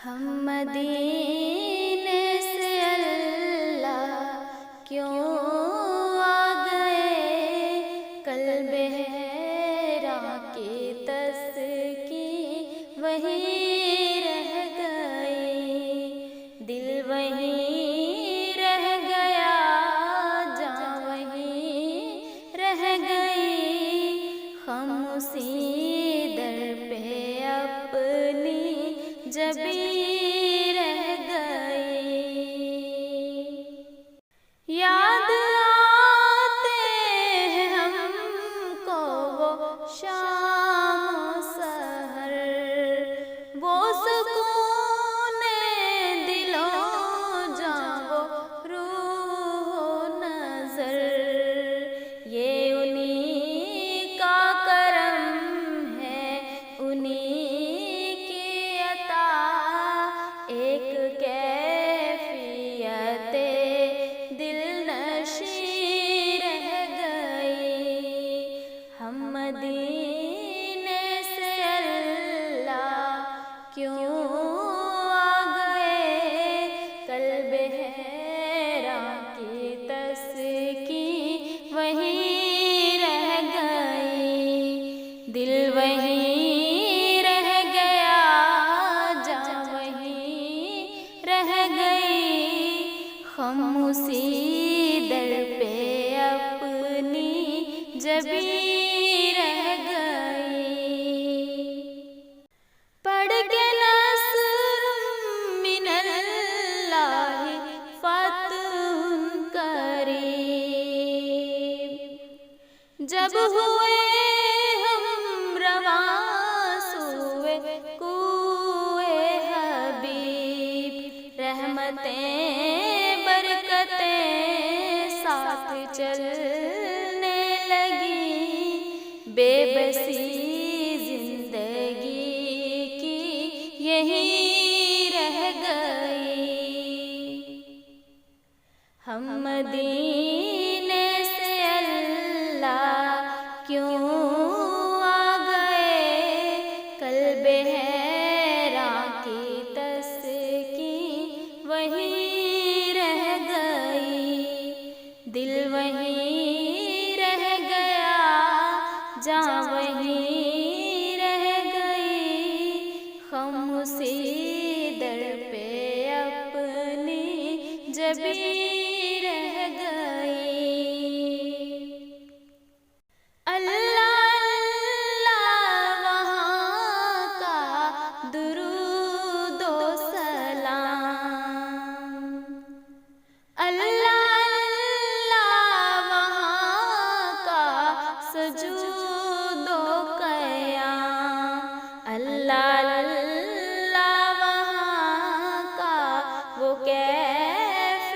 ہم مدینے سے اللہ کیوں آ گئے، قلب حیران کی تسکین وہیں رہ گئی، دل وہیں رہ گیا، جاں وہیں رہ گئی، ہم اسی در پہ اپنی جبیں رہ گئی۔ یاد آتے ہیں ہم کو وہ شام و سحر، وہ سکون دل و جاں، وہ روح و نظر، یہ انہی کا کرم ہے، انہی کی عطا، ایک کیفیت دل نشیں رہ گئی۔ ہم مدینے سے اللہ کیوں آ گئے، قلب حیران کی تسکین وہیں رہ گئی، دل وہیں رہ گیا، جاں وہیں رہ گئی، ہم اسی در پہ اپنی جبیں رہ گئی۔ پڑھ کے نصر من اللہ فتح قریب، جب ہوئے ہم رواں سوئے کوئے حبیب، رحمتیں برکتیں ساتھ چلنے لگی، بے بسی زندگی کی یہیں رہ گئی۔ ہم مدینے سے اللہ کیوں آ گئے، قلب حیران کی تسکین وہیں رہ گئی، دل وہیں رہ گیا، جاں وہیں رہ گئی، ہم اسی در پہ اپنی جبیں رہ گئی۔ اللہ اللہ وہاں کا درود و سلام، اللہ اللہ وہاں کا سجود و قیام، اللہ اللہ وہاں کا وہ کیف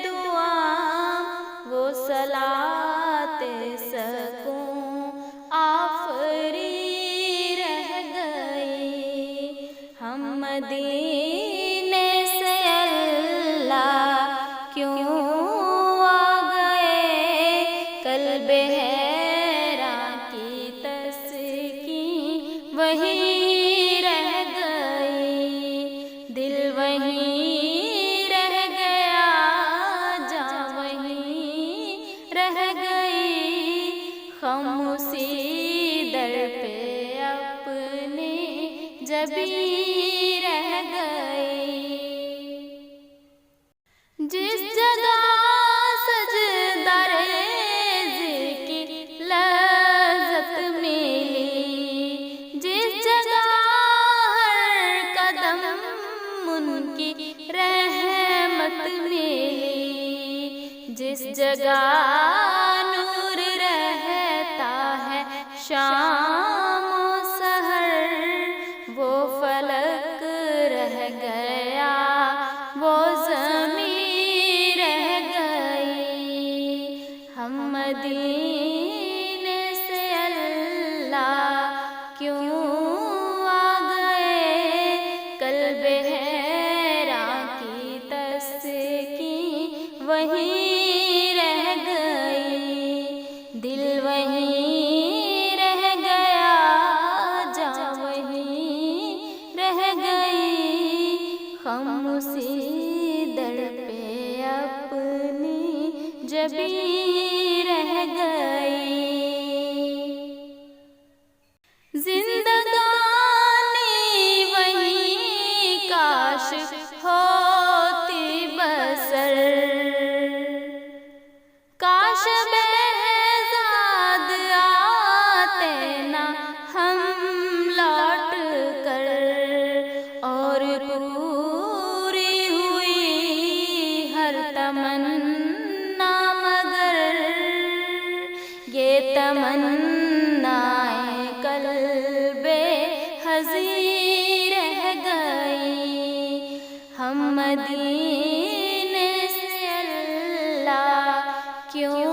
دعا، وہ صلاۃ سکون آفری رہ گئی۔ ہم مدینے سے اللہ کیوں آ گئے، قلب حیران کی تسکین وہیں رہ گئی، دل وہیں رہ گیا، جاں وہیں رہ گئی، ہم اسی در پہ اپنی جبیں رہ گئی۔ جس جگہ سجدہ ریز کی لذت ملی، جس جگہ ہر قدم ان کی رحمت ملی، جس جگہ نور رہتا ہے شام و سحر، وہ فلک رہ گیا، وہ زمین رہ گئی۔ ہم مدینے سے اللہ کیوں آ گئے، قلب حیران کی تسکین وہیں رہ گئی۔ ہم اسی در پہ اپنی جبیں رہ گئی، زندگانی وہیں کاش ہوتی بسر، کاش بہزاد آتے نہ ہم لوٹ کر، اور پوری ہوئی ہر تمنا، مگر یہ تمنا قلب حزین رہ گئی، ہم مدینے سے اللہ کیوں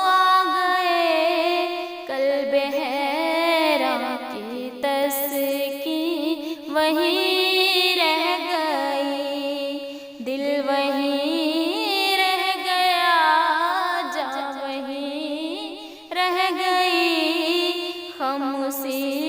آ گئے، قلب حیراں کی تسکین وہیں رہ گئی، دل وہیں رہ گیا، جاں وہیں رہ گئی، ہم اسی